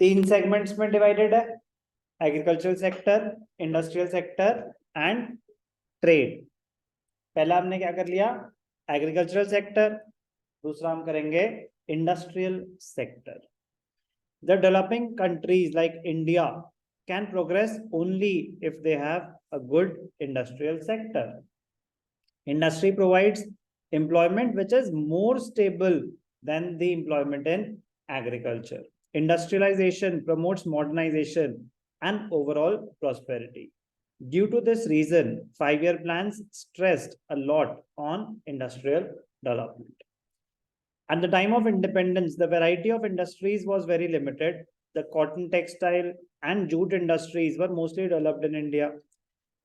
तीन सेगमेंट्स में डिवाइडेड है, agricultural sector, industrial sector and trade. पहला हमने क्या कर लिया, एग्रीकल्चरल सेक्टर, दूसरा हम करेंगे industrial sector. The developing countries like India can progress only if they have a good industrial sector. Industry provides employment which is more stable than the employment in agriculture. Industrialization promotes modernization and overall prosperity. Due to this reason, 5-year plans stressed a lot on industrial development. At the time of independence, the variety of industries was very limited. The cotton, textile, and jute industries were mostly developed in India.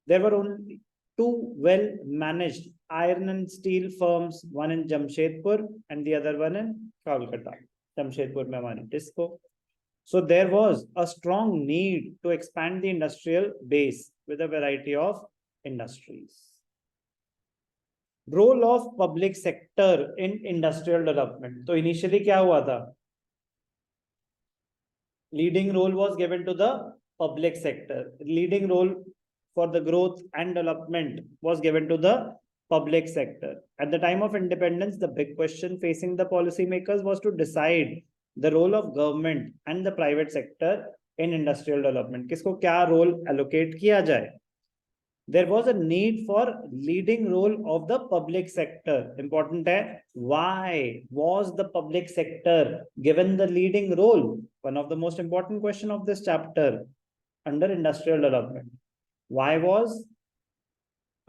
There were only two well-managed iron and steel firms, one in Jamshedpur and the other one in Kolkata. Jamshedpur mein hamari TISCO. So there was a strong need to expand the industrial base with a variety of industries. Role of public sector in industrial development. तो initially क्या हुआ था, leading role was given to the public sector, leading role for the growth and development was given to the public sector. At the time of independence, the big question facing the policy makers was to decide the role of government and the private sector in industrial development. किसको क्या role allocate किया जाए? There was a need for leading role of the public sector. Important है, why was the public sector given the leading role? One of the most important question of this chapter under industrial development. Why was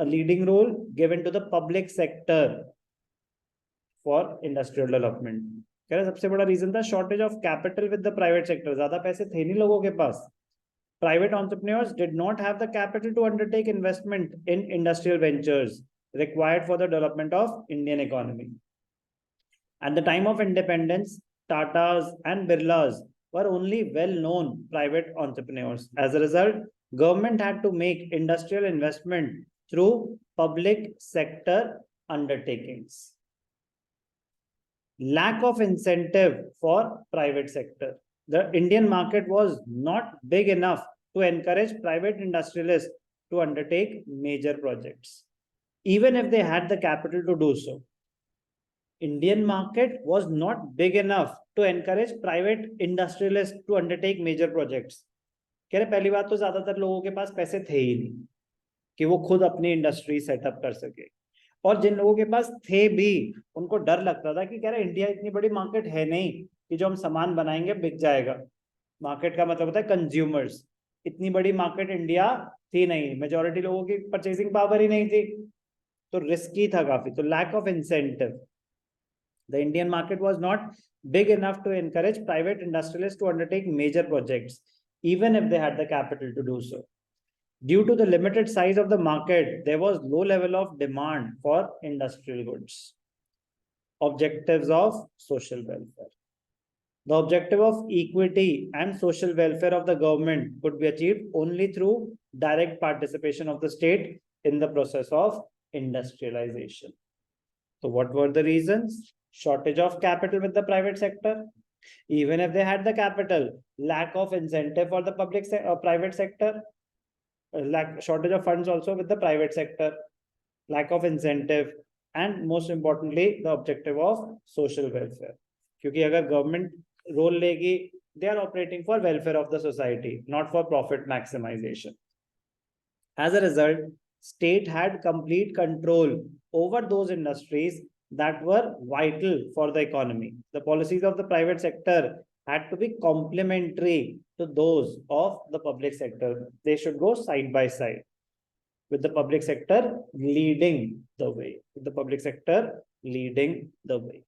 a leading role given to the public sector for industrial development? कह रहे सबसे बड़ा reason था shortage of capital with the private sector. ज्यादा पैसे थे नहीं लोगों के पास। Private entrepreneurs did not have the capital to undertake investment in industrial ventures required for the development of Indian economy. At the time of independence, Tatas and Birlas were only well-known private entrepreneurs. As a result, government had to make industrial investment through public sector undertakings. Lack of incentive for private sector. The Indian market was not big enough to encourage private industrialists to undertake major projects, even if they had the capital to do so. Indian market was not big enough to encourage private industrialists to undertake major projects. कह रहे पहली बात तो ज्यादातर लोगों के पास पैसे थे ही नहीं कि वो खुद अपनी इंडस्ट्री सेटअप कर सके, और जिन लोगों के पास थे भी उनको डर लगता था कि कह रहे इंडिया इतनी बड़ी मार्केट है नहीं कि जो हम सामान बनाएंगे बिक जाएगा। मार्केट का मतलब होता है कंज्यूमर्स। इतनी बड़ी मार्केट इंडिया थी नहीं, मेजॉरिटी लोगों की परचेसिंग पावर ही नहीं थी, तो रिस्की था काफी। तो lack of incentive, the Indian market was not big enough to encourage private industrialist to undertake major projects even if they had the capital to do so. Due to the limited size of the market, there was low level of demand for industrial goods. Objectives of social welfare. The objective of equity and social welfare of the government could be achieved only through direct participation of the state in the process of industrialization. So what were the reasons? Shortage of capital with the private sector. Even if they had the capital, lack of incentive for the private sector, shortage of funds also with the private sector, lack of incentive, and most importantly, the objective of social welfare. क्योंकि अगर government role लेगी, they are operating for welfare of the society, not for profit maximization. As a result, state had complete control over those industries that were vital for the economy. The policies of the private sector had to be complementary to those of the public sector. They should go side by side, with the public sector leading the way. With the public sector leading the way.